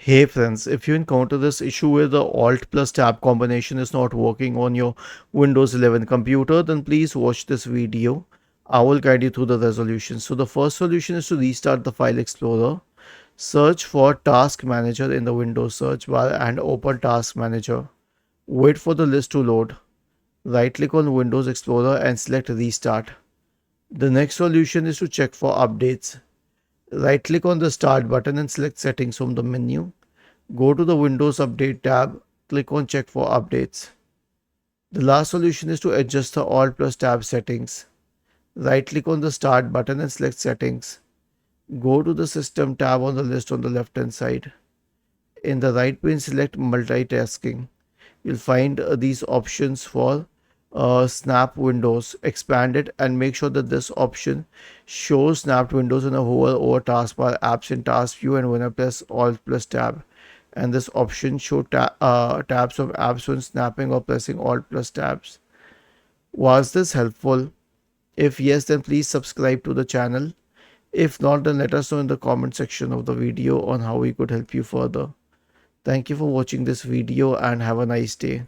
Hey friends, if you encounter this issue where the Alt plus Tab combination is not working on your Windows 11 computer, then please watch this video. I will guide you through the resolution. So the first solution is to restart the File Explorer. Search for Task Manager in the Windows search bar and open Task Manager. Wait for the list to load. Right click on Windows Explorer and select Restart. The next solution is to check for updates. Right click on the Start button and select Settings from the menu. Go to the Windows Update tab, click on Check for Updates. The last solution is to adjust the Alt plus Tab settings. Right click on the Start button and select Settings. Go to the System tab on the list on the left hand side. In the right pane, select Multitasking. You'll find these options for snap windows. Expand it and make sure that this option shows snapped windows in a hover over taskbar, apps in task view, and when I press Alt plus Tab. And this option show tabs of apps when snapping or pressing Alt plus Tabs. Was this helpful? If yes, then please subscribe to the channel. If not, then let us know in the comment section of the video on how we could help you further. Thank you for watching this video and have a nice day.